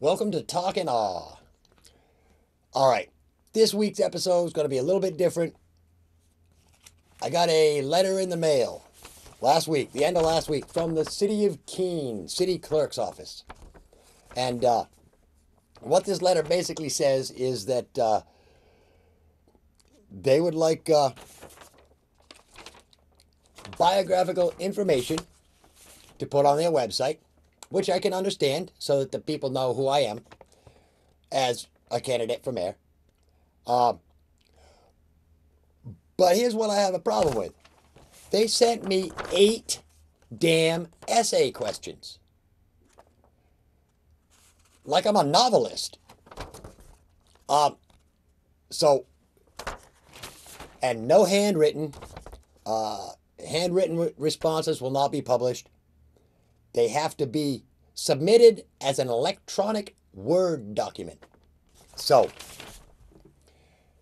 Welcome to Talking Awe. All right, this week's episode is going to be a little bit different. I got a letter in the mail last week, the end of last week, from the City of Keene, City Clerk's office. And what this letter basically says is that they would like biographical information to put on their website, which I can understand so that the people know who I am as a candidate for mayor. But here's what I have a problem with. They sent me 8 damn essay questions. Like I'm a novelist. And no handwritten. Handwritten responses will not be published. They have to be submitted as an electronic Word document. So,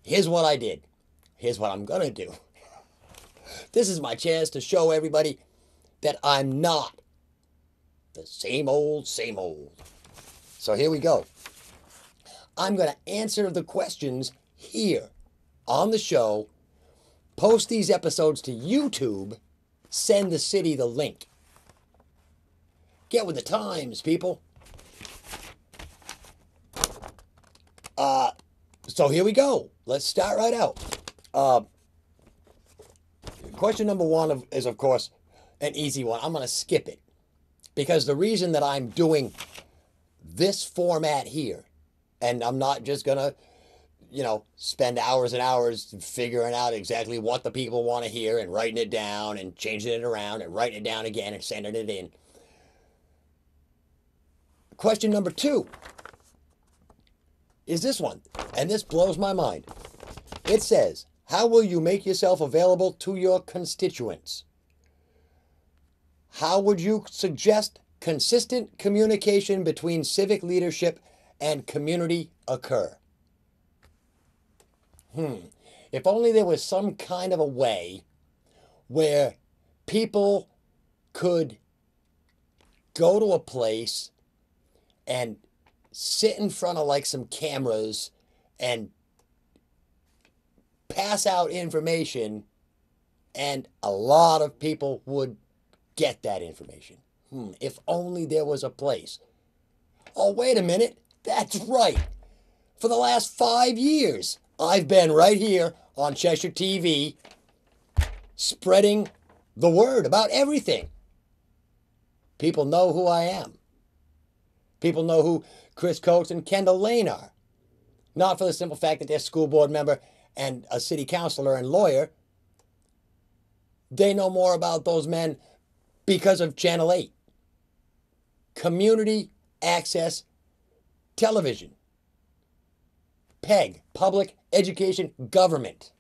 here's what I did. Here's what I'm going to do. This is my chance to show everybody that I'm not the same old, same old. So here we go. I'm going to answer the questions here on the show, post these episodes to YouTube, send the city the link. Get with the times, people. So here we go. Let's start right out. Question number 1 is, of course, an easy one. I'm going to skip it. Because the reason that I'm doing this format here, and I'm not just going to, spend hours and hours figuring out exactly what the people want to hear and writing it down and changing it around and writing it down again and sending it in. Question number 2 is this one, and this blows my mind. It says, how will you make yourself available to your constituents? How would you suggest consistent communication between civic leadership and community occur? If only there was some kind of a way where people could go to a place and sit in front of like some cameras and pass out information, and a lot of people would get that information. If only there was a place. Oh, wait a minute. That's right. For the last 5 years, I've been right here on Cheshire TV spreading the word about everything. People know who I am. People know who Chris Coates and Kendall Lane are. Not for the simple fact that they're school board member and a city councilor and lawyer. They know more about those men because of Channel 8. Community Access Television. PEG, Public Education Government.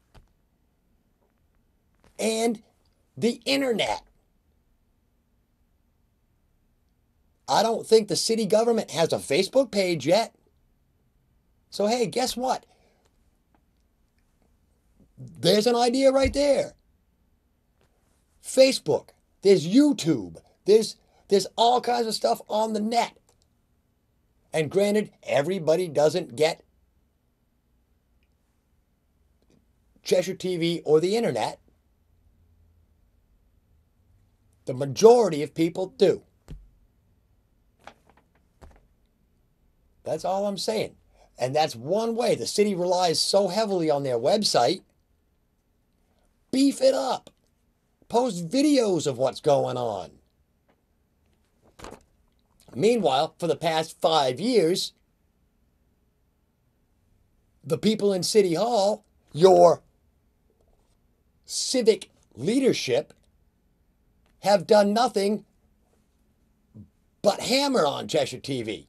And the internet. I don't think the city government has a Facebook page yet. So hey, guess what? There's an idea right there. Facebook. There's YouTube. There's all kinds of stuff on the net. And granted, everybody doesn't get Cheshire TV or the internet. The majority of people do. That's all I'm saying. And that's one way. The city relies so heavily on their website. Beef it up. Post videos of what's going on. Meanwhile, for the past 5 years, the people in City Hall, your civic leadership, have done nothing but hammer on Cheshire TV.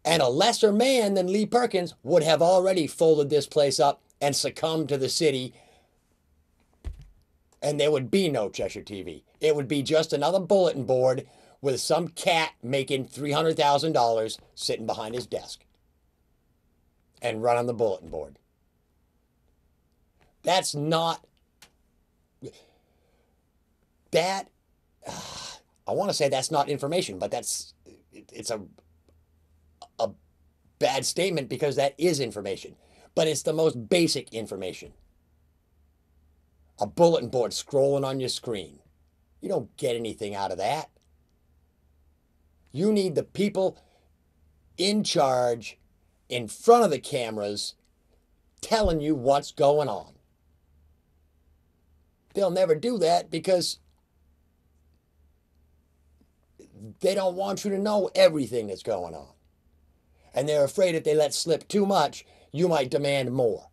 And a lesser man than Lee Perkins would have already folded this place up and succumbed to the city, and there would be no Cheshire TV. It would be just another bulletin board with some cat making $300,000 sitting behind his desk and running the bulletin board. That's not... That... I want to say that's not information, but it's a bad statement because that is information. But it's the most basic information. A bulletin board scrolling on your screen. You don't get anything out of that. You need the people in charge in front of the cameras telling you what's going on. They'll never do that because they don't want you to know everything that's going on. And they're afraid if they let slip too much, you might demand more.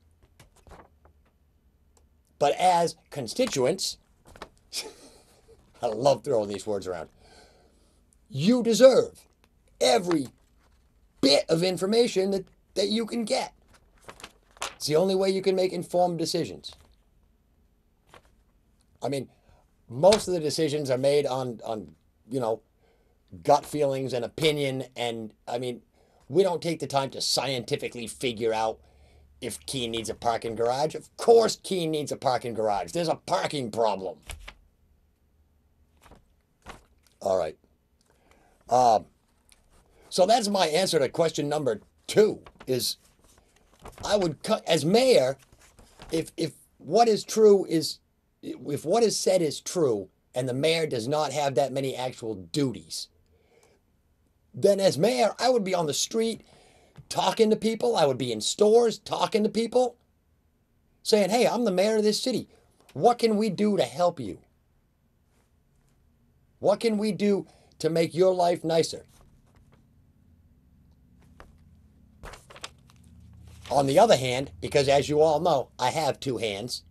But as constituents, I love throwing these words around, you deserve every bit of information that you can get. It's the only way you can make informed decisions. I mean, most of the decisions are made on gut feelings and opinion. And I mean, we don't take the time to scientifically figure out if Keene needs a parking garage. Of course Keene needs a parking garage. There's a parking problem. All right. So that's my answer to question number 2 is I would cut as mayor if what is true is if what is said is true and the mayor does not have that many actual duties, then as mayor I would be on the street talking to people. I would be in stores talking to people saying, hey, I'm the mayor of this city. What can we do to help you? What can we do to make your life nicer? On the other hand, because as you all know, I have 2 hands.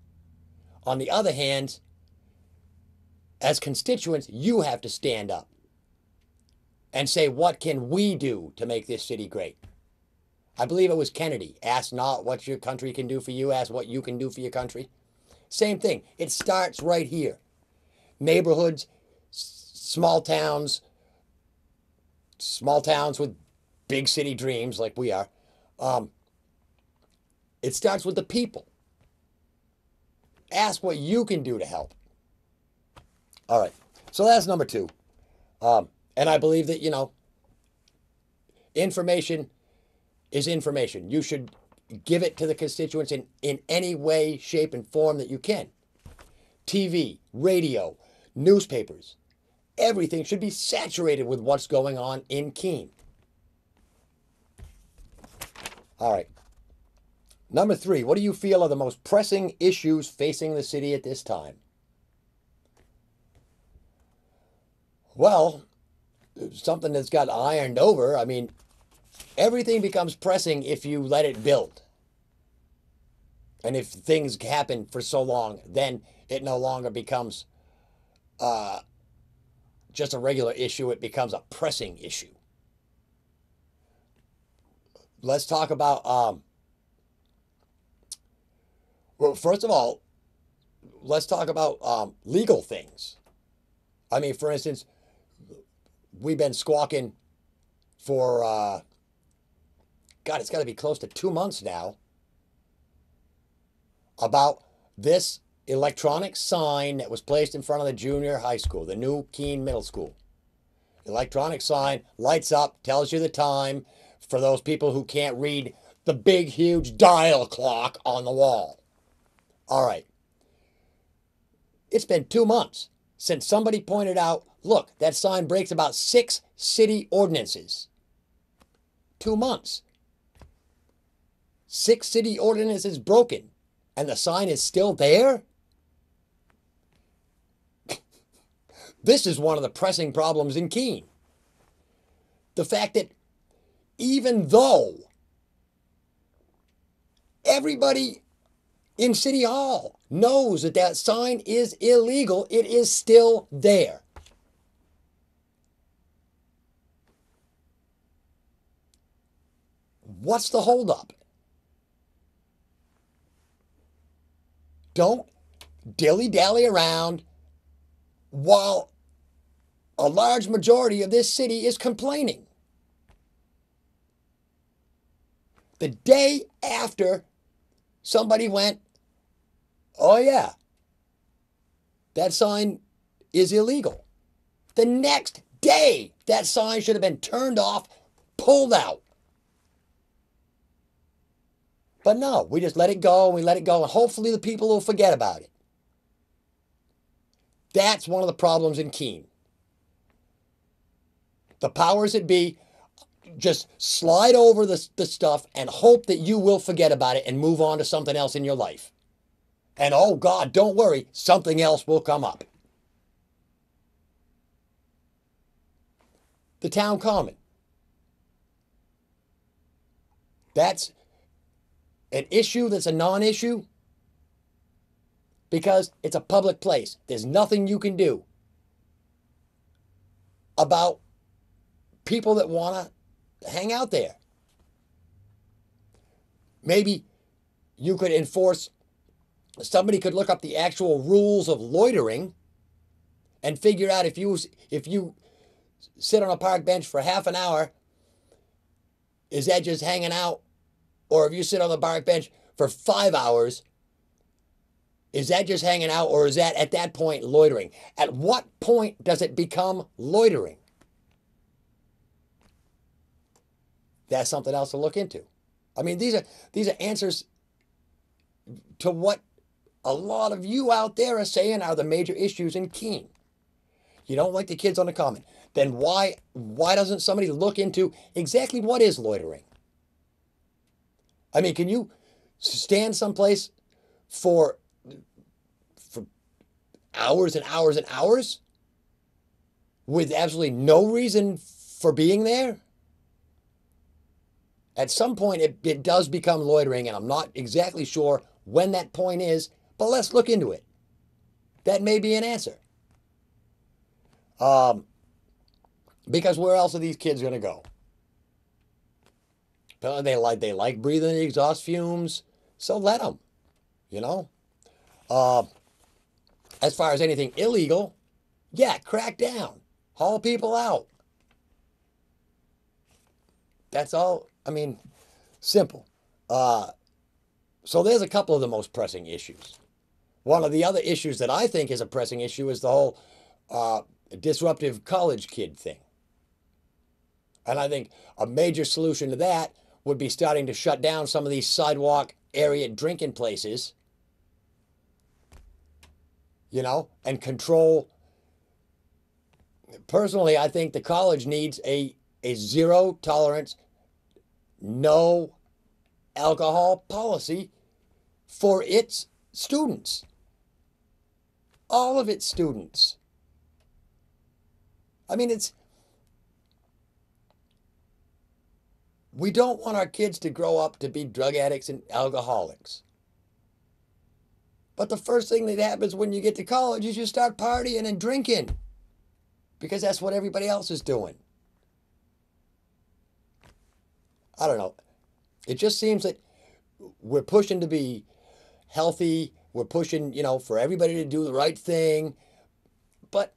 On the other hand, as constituents, you have to stand up and say, what can we do to make this city great? I believe it was Kennedy. Ask not what your country can do for you, ask what you can do for your country. Same thing. It starts right here. Neighborhoods, small towns with big city dreams like we are. It starts with the people. Ask what you can do to help. All right. So that's number 2. And I believe that, information is information. You should give it to the constituents in any way, shape, and form that you can. TV, radio, newspapers, everything should be saturated with what's going on in Keene. All right. Number 3, what do you feel are the most pressing issues facing the city at this time? Well, something that's got ironed over. I mean, everything becomes pressing if you let it build. And if things happen for so long, then it no longer becomes just a regular issue. It becomes a pressing issue. Let's talk about, well, first of all, let's talk about legal things. I mean, for instance, we've been squawking for, God, it's got to be close to 2 months now, about this electronic sign that was placed in front of the junior high school, the new Keene Middle School. Electronic sign, lights up, tells you the time for those people who can't read the big, huge dial clock on the wall. All right. It's been 2 months since somebody pointed out, look, that sign breaks about 6 city ordinances. 2 months. 6 city ordinances broken, and the sign is still there? This is one of the pressing problems in Keene. The fact that even though everybody in City Hall knows that that sign is illegal, it is still there. What's the holdup? Don't dilly-dally around while a large majority of this city is complaining. The day after somebody went, oh yeah, that sign is illegal. The next day, that sign should have been turned off, pulled out. But no, we just let it go and we let it go, and hopefully the people will forget about it. That's one of the problems in Keene. The powers that be just slide over the stuff and hope that you will forget about it and move on to something else in your life. And oh God, don't worry, something else will come up. The town common. That's an issue that's a non-issue because it's a public place. There's nothing you can do about people that want to hang out there. Maybe you could enforce, somebody could look up the actual rules of loitering and figure out if you sit on a park bench for half an hour, is that just hanging out? Or if you sit on the park bench for 5 hours, is that just hanging out? Or is that at that point loitering? At what point does it become loitering? That's something else to look into. I mean, these are answers to what a lot of you out there are saying are the major issues in Keene. You don't like the kids on the common. Then why doesn't somebody look into exactly what is loitering? I mean, can you stand someplace for hours and hours and hours with absolutely no reason for being there? At some point, it does become loitering, and I'm not exactly sure when that point is, but let's look into it. That may be an answer. Because where else are these kids going to go? They like breathing the exhaust fumes, so let them, you know. As far as anything illegal, yeah, crack down, haul people out. That's all. I mean, simple. So there's a couple of the most pressing issues. One of the other issues that I think is a pressing issue is the whole disruptive college kid thing. And I think a major solution to that would be starting to shut down some of these sidewalk area drinking places, you know, and control. Personally, I think the college needs a zero tolerance, no alcohol policy for its students. All of its students. I mean, we don't want our kids to grow up to be drug addicts and alcoholics. But the first thing that happens when you get to college is you start partying and drinking. Because that's what everybody else is doing. I don't know. It just seems that we're pushing to be healthy. We're pushing, you know, for everybody to do the right thing. But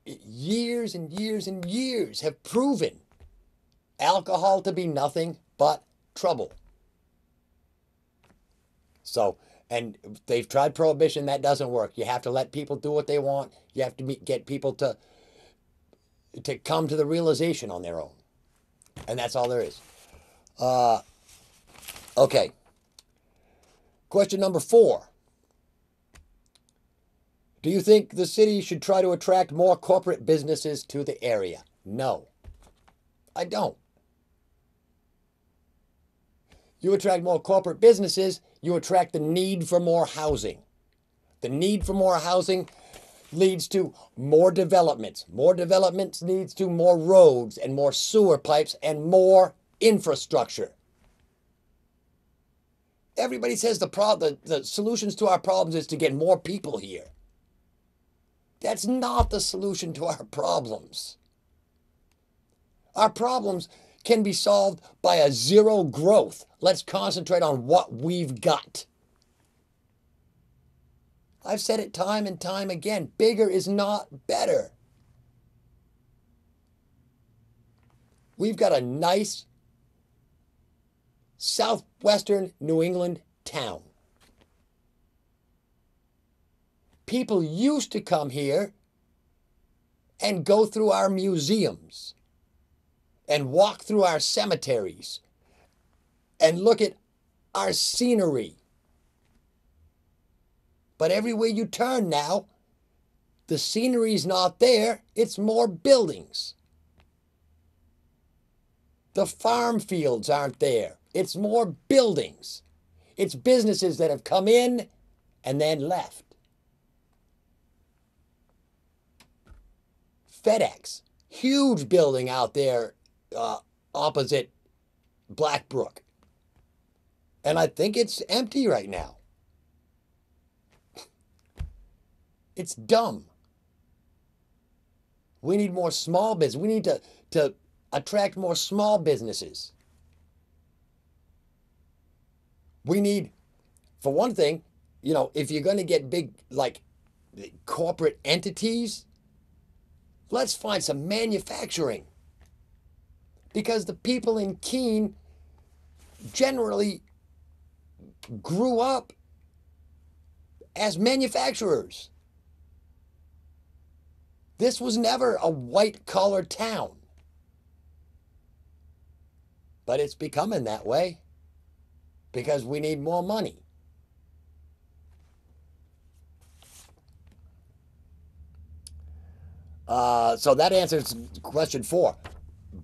years and years and years have proven alcohol to be nothing but trouble. So, and they've tried prohibition. That doesn't work. You have to let people do what they want. You have to get people to come to the realization on their own. And that's all there is. Okay. Question number 4. Do you think the city should try to attract more corporate businesses to the area? No, I don't. You attract more corporate businesses, you attract the need for more housing. The need for more housing leads to more developments. More developments leads to more roads and more sewer pipes and more infrastructure. Everybody says the solutions to our problems is to get more people here. That's not the solution to our problems. Our problems can be solved by a zero growth. Let's concentrate on what we've got. I've said it time and time again. Bigger is not better. We've got a nice southwestern New England town. People used to come here and go through our museums and walk through our cemeteries and look at our scenery. But everywhere you turn now, the scenery's not there, it's more buildings. The farm fields aren't there, it's more buildings. It's businesses that have come in and then left. FedEx, huge building out there opposite Blackbrook. And I think it's empty right now. It's dumb. We need more small business. We need to attract more small businesses. We need, for one thing, you know, if you're going to get big, like, corporate entities, let's find some manufacturing. Because the people in Keene generally grew up as manufacturers. This was never a white-collar town. But it's becoming that way because we need more money. So that answers question 4.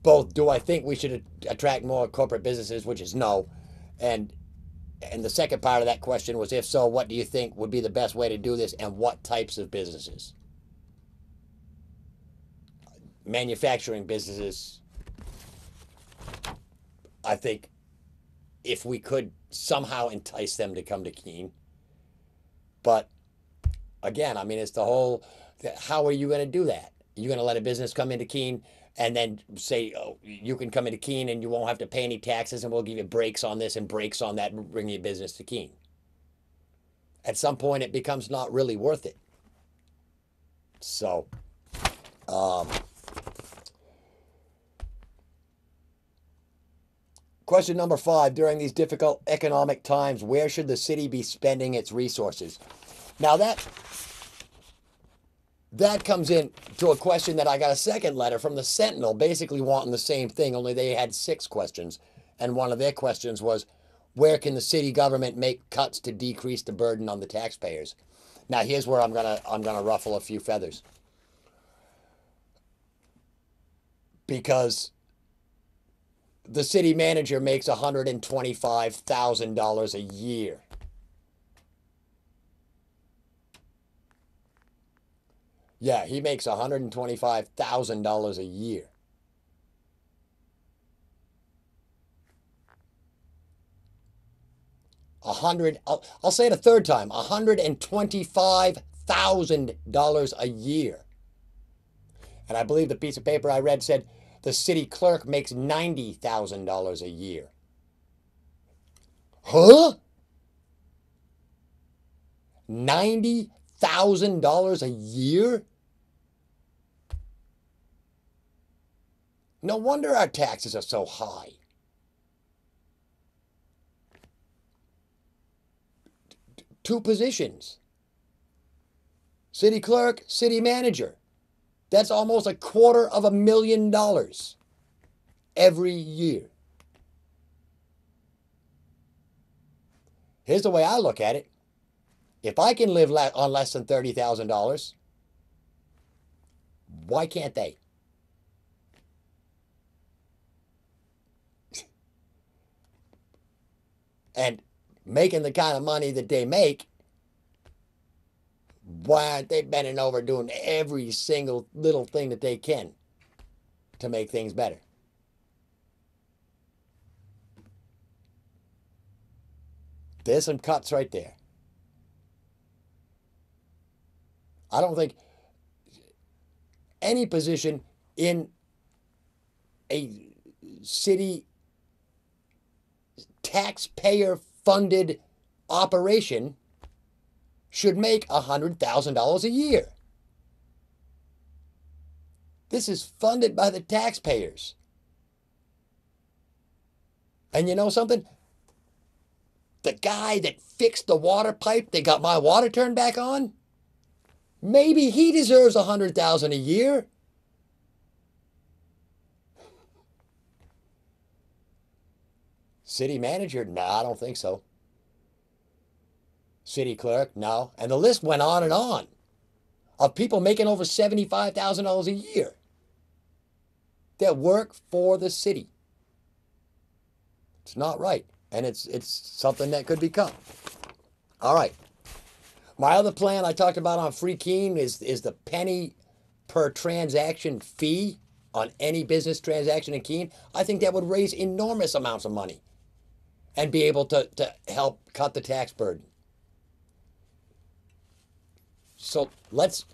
Both, do I think we should attract more corporate businesses, which is no. And the second part of that question was, if so, what do you think would be the best way to do this and what types of businesses? Manufacturing businesses, I think if we could somehow entice them to come to Keene. But again, I mean, it's the whole, how are you going to do that? You're going to let a business come into Keene and then say, oh, you can come into Keene and you won't have to pay any taxes and we'll give you breaks on this and breaks on that and bring your business to Keene. At some point, it becomes not really worth it. So, question number 5, during these difficult economic times, where should the city be spending its resources? Now that comes in to a question that I got a second letter from the Sentinel, basically wanting the same thing, only they had 6 questions. And one of their questions was, where can the city government make cuts to decrease the burden on the taxpayers? Now here's where I'm gonna ruffle a few feathers. Because the city manager makes $125,000 a year. Yeah, he makes $125,000 a year. I'll say it a third time, $125,000 a year. And I believe the piece of paper I read said the city clerk makes $90,000 a year. Huh? $90,000 a year? No wonder our taxes are so high. Two positions. City clerk, city manager. That's almost $250,000 every year. Here's the way I look at it. If I can live on less than $30,000, why can't they? And making the kind of money that they make, why aren't they bending over doing every single little thing that they can to make things better? There's some cuts right there. I don't think any position in a city taxpayer-funded operation should make $100,000 a year. This is funded by the taxpayers. And you know something? The guy that fixed the water pipe that got my water turned back on, maybe he deserves $100,000 a year. City manager? No, I don't think so. City clerk? No. And the list went on of people making over $75,000 a year that work for the city. It's not right. And it's something that could become. All right. My other plan I talked about on Free Keen is the penny per transaction fee on any business transaction in Keene. I think that would raise enormous amounts of money and be able to help cut the tax burden. So let's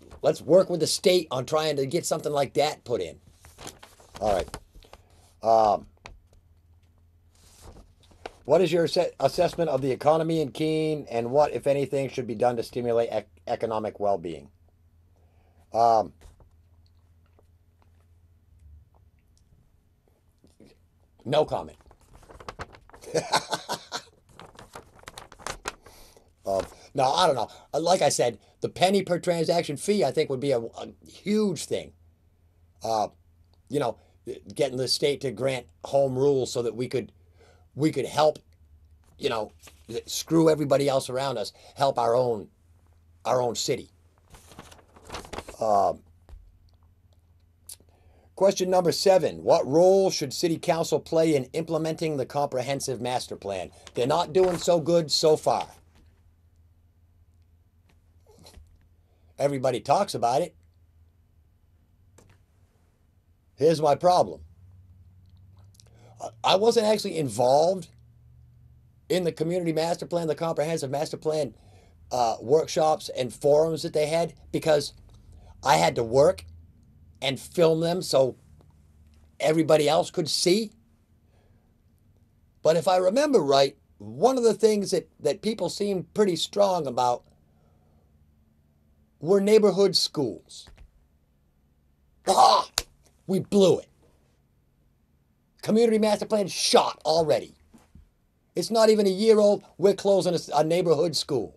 work with the state on trying to get something like that put in. All right. What is your assessment of the economy in Keene, and what, if anything, should be done to stimulate economic well-being? No comment. No, I don't know. Like I said, the penny per transaction fee, I think, would be a huge thing. Uh, you know, getting the state to grant home rule so that we could help, you know, screw everybody else around us, help our own city. Question number 7. What role should City Council play in implementing the comprehensive master plan? They're not doing so good so far. Everybody talks about it. Here's my problem. I wasn't actually involved in the community master plan, the comprehensive master plan workshops and forums that they had, because I had to work and film them so everybody else could see. But if I remember right, one of the things that people seemed pretty strong about were neighborhood schools. Ah, we blew it. Community master plan shot already. It's not even a year old. We're closing a neighborhood school.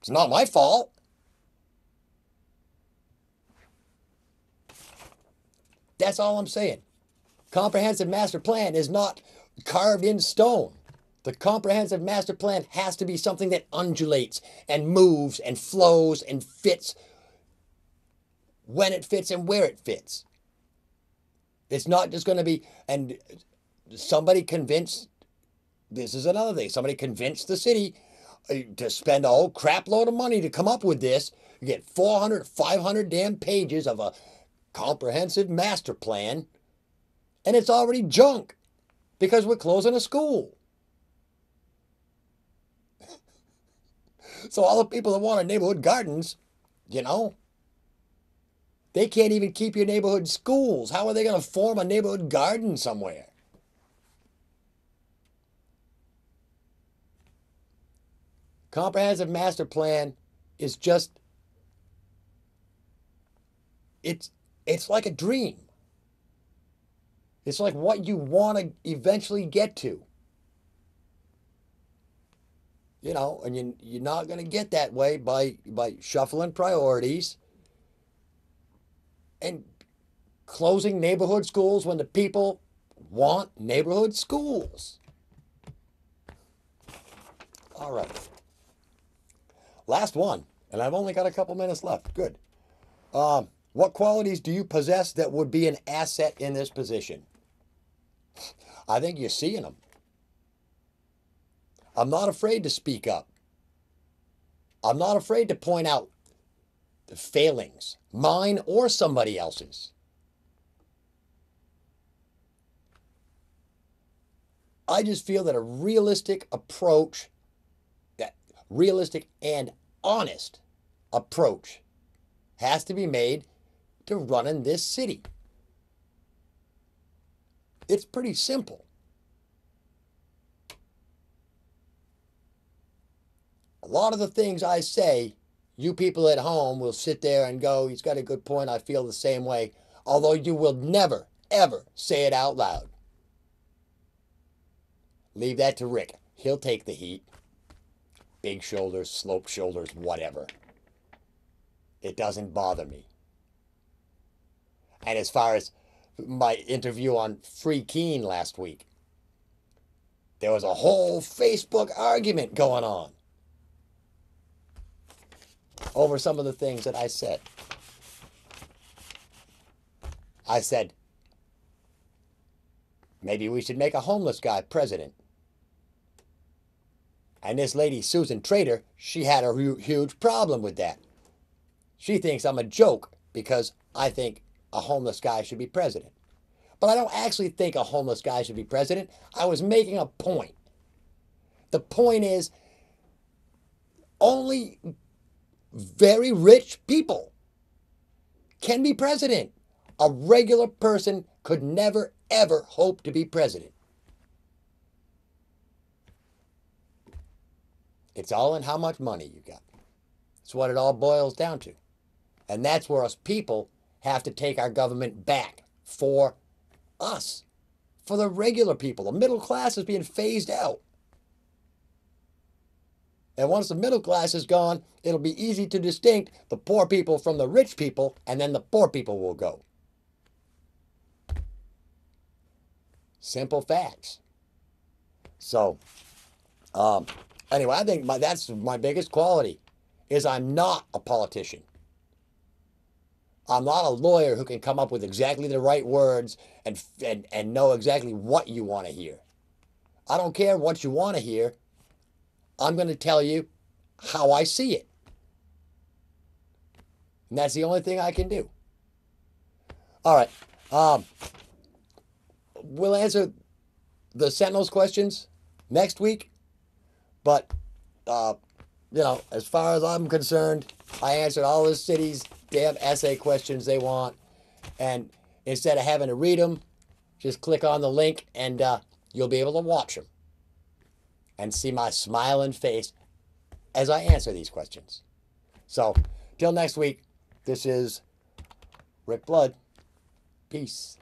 It's not my fault. That's all I'm saying. Comprehensive master plan is not carved in stone. The comprehensive master plan has to be something that undulates and moves and flows and fits when it fits and where it fits. It's not just going to be, and somebody convinced, this is another thing, somebody convinced the city to spend a whole crap load of money to come up with this. You get 400, 500 damn pages of a comprehensive master plan, and it's already junk because we're closing a school. So all the people that want neighborhood gardens, you know, they can't even keep your neighborhood schools. How are they going to form a neighborhood garden somewhere? Comprehensive master plan is just, it's like a dream. It's like what you want to eventually get to. You know, and you're not going to get that way by shuffling priorities and closing neighborhood schools when the people want neighborhood schools. All right. Last one, and I've only got a couple minutes left. Good. What qualities do you possess that would be an asset in this position? I think you're seeing them. I'm not afraid to speak up. I'm not afraid to point out the failings, mine or somebody else's. I just feel that a realistic approach, that realistic and honest approach, has to be made to running this city. It's pretty simple. A lot of the things I say, you people at home will sit there and go, he's got a good point, I feel the same way, although you will never, ever say it out loud. Leave that to Rick. He'll take the heat. Big shoulders, sloped shoulders, whatever. It doesn't bother me. And as far as my interview on Free Keen last week. There was a whole Facebook argument going on over some of the things that I said. I said, maybe we should make a homeless guy president. And this lady, Susan Trader, she had a huge problem with that. She thinks I'm a joke because I think a homeless guy should be president. But I don't actually think a homeless guy should be president. I was making a point. The point is, only very rich people can be president. A regular person could never, ever hope to be president. It's all in how much money you got. That's what it all boils down to. And that's where us people have to take our government back for us, for the regular people. The middle class is being phased out. And once the middle class is gone, it'll be easy to distinct the poor people from the rich people, and then the poor people will go. Simple facts. So, anyway, I think that's my biggest quality, is I'm not a politician. I'm not a lawyer who can come up with exactly the right words and know exactly what you want to hear. I don't care what you want to hear. I'm going to tell you how I see it. And that's the only thing I can do. All right. We'll answer the Sentinels questions next week. But, as far as I'm concerned, I answered all the city's damn essay questions they want. And instead of having to read them, just click on the link and you'll be able to watch them and see my smiling face as I answer these questions. So, till next week, this is Rick Blood. Peace.